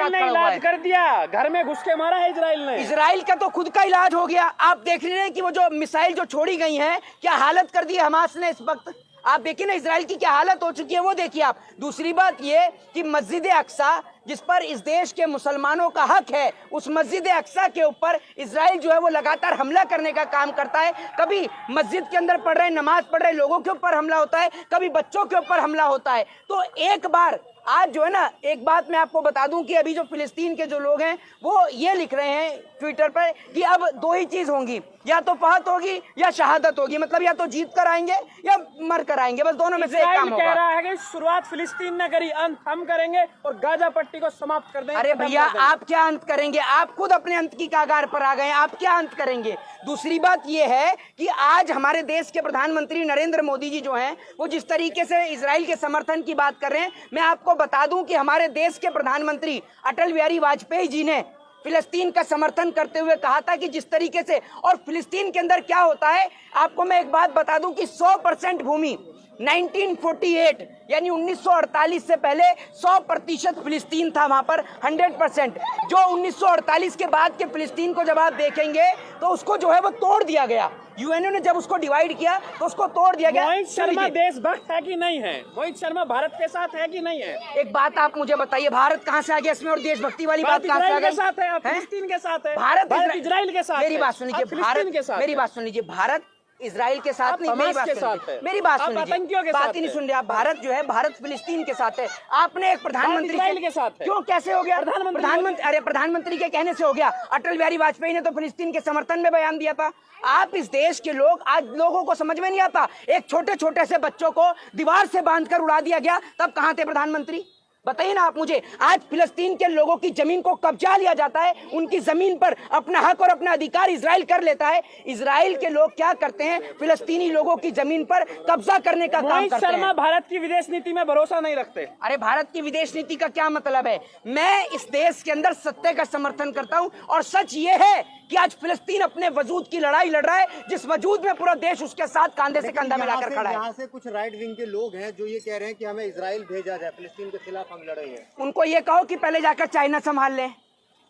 साथ खड़ा हुआ है। इलाज कर दिया, घर में घुस के मारा है इजराइल ने। इजराइल का तो खुद का इलाज हो गया। आप देख रहे हैं कि वो जो मिसाइल जो छोड़ी गई हैं, क्या हालत कर दी है हमास ने इस वक्त। आप देखिए ना इजराइल की क्या हालत हो चुकी है, वो देखिए आप। दूसरी बात ये कि मस्जिद अक्सा, जिस पर इस देश के मुसलमानों का हक है, उस मस्जिद अक्सा के ऊपर इजराइल जो है वो लगातार हमला करने का काम करता है। कभी मस्जिद के अंदर पढ़ रहे नमाज पढ़ रहे लोगों के ऊपर हमला होता है, कभी बच्चों के ऊपर हमला होता है। तो एक बार आज जो है ना, एक बात मैं आपको बता दूं कि अभी जो फिलिस्तीन के जो लोग हैं वो ये लिख रहे हैं ट्विटर पर कि अब दो ही चीज होंगी, या तो फहत होगी या शहादत होगी। मतलब या तो जीत कर आएंगे या मर कर आएंगे, बस दोनों में से एक काम होगा। कह रहा है कि शुरुआत फिलिस्तीन ने करी, अंत हम करेंगे और गाजा पट्टी को समाप्त कर देंगे। अरे भैया आप क्या अंत करेंगे, आप खुद अपने अंत की कगार पर आ गए, आप क्या अंत करेंगे। दूसरी बात यह है कि आज हमारे देश के प्रधानमंत्री नरेंद्र मोदी जी जो हैं वो जिस तरीके से इजराइल के समर्थन की बात कर रहे हैं, मैं आपको बता दूं कि हमारे देश के प्रधानमंत्री अटल बिहारी वाजपेयी जी ने फिलिस्तीन का समर्थन करते हुए कहा था कि जिस तरीके से, और फिलिस्तीन के अंदर क्या होता है आपको मैं एक बात बता दूं कि 100% भूमि 1948 यानी 1948 से पहले 100% फिलिस्तीन था वहां पर, 100%। जो 1948 के बाद के फिलिस्तीन को जब आप देखेंगे तो उसको जो है वो तोड़ दिया गया। यूएनओ ने जब उसको डिवाइड किया तो उसको तोड़ दिया गया। मोहित शर्मा देशभक्त है कि नहीं है? मोहित शर्मा भारत के साथ है कि नहीं है? एक बात आप मुझे बताइए, भारत कहां से आ गया इसमें, और देशभक्ति वाली बात कहां से आ गई? साथ है, फिलिस्तीन के साथ है, भारत इजराइल के साथ। मेरी बात सुन लीजिए, भारत के साथ, मेरी बात सुन लीजिए, भारत इजराइल के साथ नहीं, मेरी बात सुन, मेरी बात सुन लीजिए, बात ही नहीं सुन रहे आप। भारत जो है भारत फिलिस्तीन के साथ है। आपने एक प्रधानमंत्री के साथ है। क्यों, कैसे हो गया प्रधानमंत्री? अरे प्रधानमंत्री के कहने से हो गया। अटल बिहारी वाजपेयी ने तो फिलिस्तीन के समर्थन में बयान दिया था। आप इस देश के लोग, आज लोगों को समझ में नहीं आता, एक छोटे छोटे से बच्चों को दीवार से बांधकर उड़ा दिया गया, तब कहां थे प्रधानमंत्री? बताइए ना आप मुझे। आज फिलिस्तीन के लोगों की जमीन को कब्जा लिया जाता है, उनकी जमीन पर अपना हक और अपना अधिकार इजराइल कर लेता है। इजराइल के लोग क्या करते हैं, फिलिस्तीनी लोगों की जमीन पर कब्जा करने का काम करते हैं। शर्मा भारत की विदेश नीति में भरोसा नहीं रखते। अरे भारत की विदेश नीति का क्या मतलब है? मैं इस देश के अंदर सत्य का समर्थन करता हूं, और सच ये है कि आज फिलिस्तीन अपने वजूद की लड़ाई लड़ रहा है, जिस वजूद में पूरा देश उसके साथ कंधे से कंधा मिलाकर खड़ा है। यहाँ से कुछ राइट विंग के लोग हैं जो ये कह रहे हैं कि हमें इजराइल भेजा जाए, फिलिस्तीन के खिलाफ हम लड़े हैं। उनको ये कहो कि पहले जाकर चाइना संभाल लें,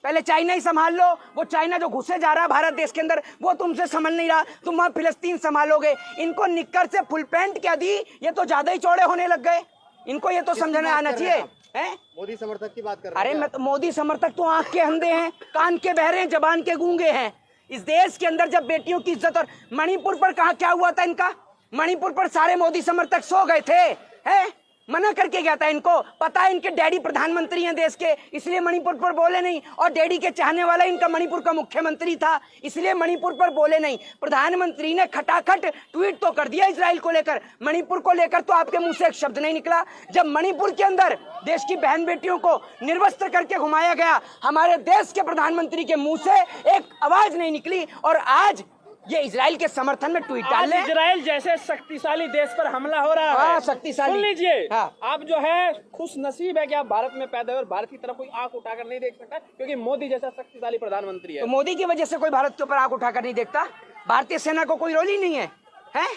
पहले चाइना ही संभाल लो। वो चाइना जो घुसे जा रहा है भारत देश के अंदर, वो तुमसे संभल नहीं रहा, तुम वहां फिलिस्तीन संभालोगे। इनको निक्कर से फुल पैंट क्या दी, ये तो ज्यादा ही चौड़े होने लग गए। इनको ये तो समझना आना चाहिए। हैं? मोदी समर्थक की बात कर रहे हैं? अरे मैं तो मोदी समर्थक तो आंख के अंधे हैं, कान के बहरे हैं, जबान के गूंगे हैं। इस देश के अंदर जब बेटियों की इज्जत, और मणिपुर पर कहा क्या हुआ था इनका, मणिपुर पर सारे मोदी समर्थक सो गए थे, हैं? मना करके गया था। इनको पता है इनके डैडी प्रधानमंत्री हैं देश के, इसलिए मणिपुर पर बोले नहीं, और डैडी के चाहने वाला इनका मणिपुर का मुख्यमंत्री था, इसलिए मणिपुर पर बोले नहीं। प्रधानमंत्री ने खटाखट ट्वीट तो कर दिया इजराइल को लेकर, मणिपुर को लेकर तो आपके मुंह से एक शब्द नहीं निकला। जब मणिपुर के अंदर देश की बहन बेटियों को निर्वस्त्र करके घुमाया गया, हमारे देश के प्रधानमंत्री के मुंह से एक आवाज नहीं निकली, और आज ये इजराइल के समर्थन में ट्वीट डाल रहे हैं। इजराइल जैसे शक्तिशाली देश पर हमला हो रहा है। शक्तिशाली। सुन लीजिए, हाँ। आप जो है खुश नसीब है कि आप भारत में पैदा हुए, और भारत की तरफ कोई आंख उठाकर नहीं देख सकता, क्योंकि मोदी जैसा शक्तिशाली प्रधानमंत्री है। तो मोदी की वजह से कोई भारत के ऊपर आंख उठाकर नहीं देखता? भारतीय सेना को कोई रोल ही नहीं है, हैं?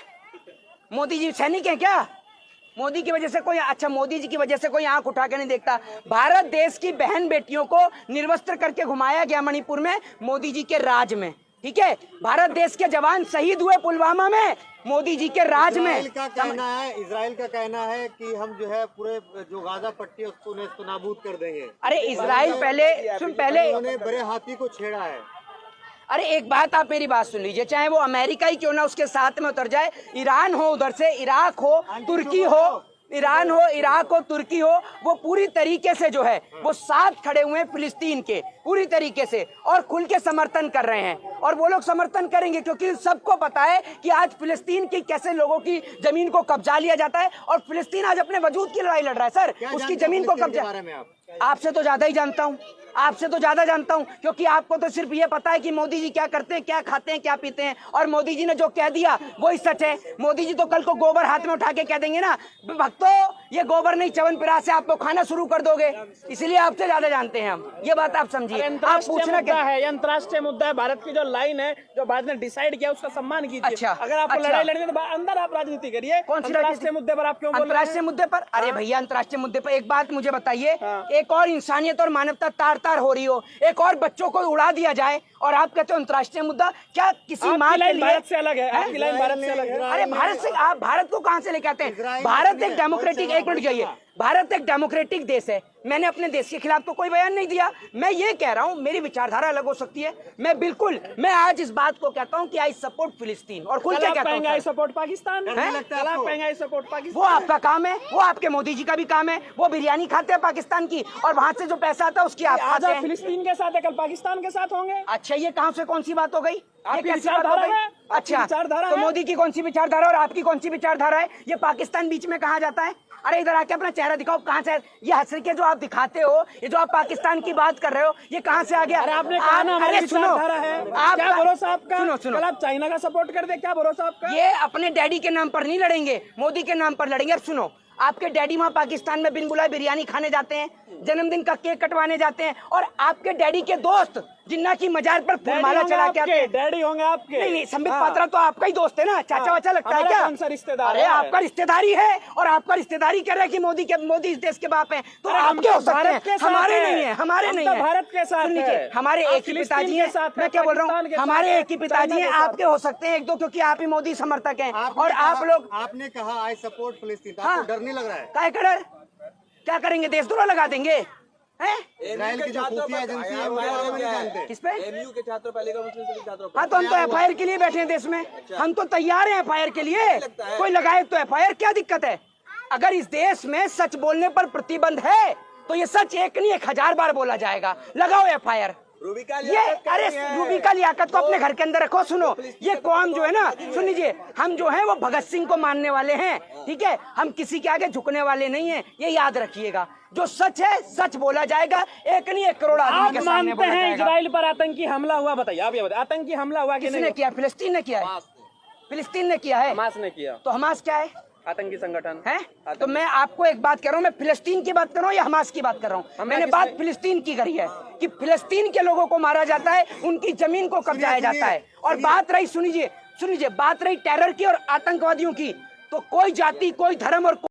मोदी जी सैनिक है क्या? मोदी की वजह से कोई, अच्छा मोदी जी की वजह से कोई आंख उठा के नहीं देखता? भारत देश की बहन बेटियों को निर्वस्त्र करके घुमाया गया मणिपुर में, मोदी जी के राज में, ठीक है? भारत देश के जवान शहीद हुए पुलवामा में, मोदी जी के राज में। इजराइल का कहना है कि हम जो है पूरे जो गाजा पट्टी उसको नेस्तनाबूद कर देंगे। अरे इजराइल पहले उन्होंने बड़े हाथी को छेड़ा है। अरे एक बात आप मेरी बात सुन लीजिए, चाहे वो अमेरिका ही क्यों ना उसके साथ में उतर जाए, ईरान हो, उधर से इराक हो, तुर्की हो, ईरान हो, इराक हो, तुर्की हो, वो पूरी तरीके से जो है वो साथ खड़े हुए हैं फिलिस्तीन के, पूरी तरीके से, और खुल के समर्थन कर रहे हैं। और वो लोग समर्थन करेंगे क्योंकि सबको पता है कि आज फिलिस्तीन की कैसे लोगों की जमीन को कब्जा लिया जाता है, और फिलिस्तीन आज अपने वजूद की लड़ाई लड़ रहा है। सर उसकी जमीन को कब्जा, आपसे तो ज्यादा ही जानता हूँ, आपसे तो ज्यादा जानता हूं, क्योंकि आपको तो सिर्फ ये पता है कि मोदी जी क्या करते हैं, क्या खाते हैं, क्या पीते हैं, और मोदी जी ने जो कह दिया वही सच है। मोदी जी तो कल को गोबर हाथ में उठा के कह देंगे ना, भक्तों ये गोबर नहीं च्यवनप्राश से आपको खाना शुरू कर दोगे, इसलिए आपसे ज्यादा जानते हैं हम, ये बात आप समझिए। आप अंतर्राष्ट्रीय पूछना मुद्दा क्या है, ये अंतर्राष्ट्रीय मुद्दा है। भारत की जो लाइन है, जो भारत ने डिसाइड किया, उसका सम्मान कीजिए। अच्छा, अगर आपको अच्छा। लड़ाई लड़नी है तो अंदर आप राजनीति करिए। कौन सी अंतर्राष्ट्रीय मुद्दे पर आप क्यों बोल रहे हैं? अंतर्राष्ट्रीय मुद्दे पर? अरे भैया, अंतर्राष्ट्रीय मुद्दे पर एक बात मुझे बताइए, हाँ। एक और इंसानियत और मानवता तार तार हो रही हो, एक और बच्चों को उड़ा दिया जाए और आप कहते हो अंतर्राष्ट्रीय मुद्दा? क्या किसी आपकी माँ के लाइन लिए? भारत से अलग है, आपकी लाइन भारत से अलग है। अरे भारत से, आप भारत को कहां से लेके आते हैं? इजराइल भारत एक ने डेमोक्रेटिक, एक मिनट जाइए, भारत एक डेमोक्रेटिक देश है। मैंने अपने देश के खिलाफ तो कोई बयान नहीं दिया। मैं ये कह रहा हूँ मेरी विचारधारा अलग हो सकती है। मैं आज इस बात को कहता हूँ कि आई सपोर्ट फिलिस्तीन, और खुल के कहता हूँ I support Pakistan, I support वो पाकिस्तान। आपका काम है, वो आपके मोदी जी का भी काम है। वो बिरयानी खाते हैं पाकिस्तान की, और वहां से जो पैसा आता है उसकी आप आज खाते आप हैं। फिलिस्तीन के साथ है, कल पाकिस्तान के साथ होंगे। अच्छा, ये कहां से कौन सी बात हो गई? ये आपकी कैसी बात हो विचारधारा गई? है, आपकी अच्छा, विचारधारा तो है। मोदी की कौन सी विचारधारा और आपकी कौन सी विचारधारा है? ये पाकिस्तान बीच में कहा जाता है? अरे इधर आके अपना चेहरा दिखाओ, कहाँ से ये हंस के जो आप दिखाते हो, ये जो आप पाकिस्तान की बात कर रहे हो, ये कहाँ से आ गया? अरे आपने कहा ना हमारी अरे सुनो, विचारधारा है। आप क्या भरोसा आपका? सुनो सुनो, कल आप चाइना का सपोर्ट कर दे, क्या भरोसा आपका? ये अपने डैडी के नाम पर नहीं लड़ेंगे, मोदी के नाम पर लड़ेंगे। अब सुनो, आपके डैडी वहाँ पाकिस्तान में बिन बुलाए बिरयानी खाने जाते हैं, जन्मदिन का केक कटवाने जाते हैं, और आपके डैडी के दोस्त जिन्ना की मजार पर फूलमाला चढ़ा के आते हैं। डैडी होंगे आपके? नहीं, संबित हाँ। पात्रा तो आपका ही दोस्त है ना, चाचा वाचा लगता है हमारा क्या? कौन सा रिश्तेदार अरे है? आपका रिश्तेदारी है, और आपका रिश्तेदारी कह रहा है कि मोदी इस देश के बाप हैं, तो अरे हम आपके तो हो सकते भारत के हैं, साथ हमारे हैं। नहीं है, हमारे हम नहीं तो है। भारत के साथ सुन लीजिए, हैं। हमारे आप एक ही फिलिस्तीन पिताजी के हैं। साथ हैं, मैं क्या बोल रहा पाकिस्तान के हूँ, साथ हमारे हैं, एक ही पिताजी चाइना हैं। के साथ। आपके हो सकते हैं एक दो, क्योंकि आप ही मोदी समर्थक हैं, आपने और आप कहा- लोग आपने कहा आई सपोर्ट फिलिस्तीन, तो हाँ। आपको डर नहीं लग रहा है? क्या कर, क्या करेंगे? देशद्रोह लगा देंगे हैं? इजराइल की जो खुफिया एजेंसी है उनके बारे में नहीं जानते? किस पे? एमयू के छात्रों पहले का मुस्लिम के छात्रों हाँ, तो हम तो एफआईआर के लिए बैठे हैं देश में, हम तो तैयार हैं एफआईआर के लिए। कोई लगाए तो एफआईआर, क्या दिक्कत है? अगर इस देश में सच बोलने पर प्रतिबंध है तो ये सच एक नहीं 1000 बार बोला जाएगा। लगाओ एफआईआर। रूबिका ये लियाकत अरे करनी है। रूबिका लियाकत को अपने घर के अंदर रखो। सुनो, ये कौम जो है ना, सुन लीजिए, हम जो है वो भगत सिंह को मानने वाले हैं, ठीक है? हम किसी के आगे झुकने वाले नहीं हैं, ये याद रखिएगा। जो सच है सच बोला जाएगा, एक नहीं 1 करोड़ आदमी आप के सामने मानते बोला हैं जाएगा। इजराइल पर आतंकी हमला हुआ? बताइए, आप ये बताइए, आतंकी हमला हुआ कि किसने नहीं? किया? फिलिस्तीन ने किया है। फिलिस्तीन ने किया है। हमास ने किया। तो हमास क्या है? आतंकी संगठन है। तो मैं आपको एक बात कह रहा हूँ, मैं फिलिस्तीन की बात कर रहा हूँ या हमास की बात कर रहा हूँ? मैंने बात फिलिस्तीन की करी है कि फिलिस्तीन के लोगों को मारा जाता है, उनकी जमीन को कब्जाया जाता है। और बात रही, सुनिए, बात रही टेरर की और आतंकवादियों की, तो कोई जाति, कोई धर्म और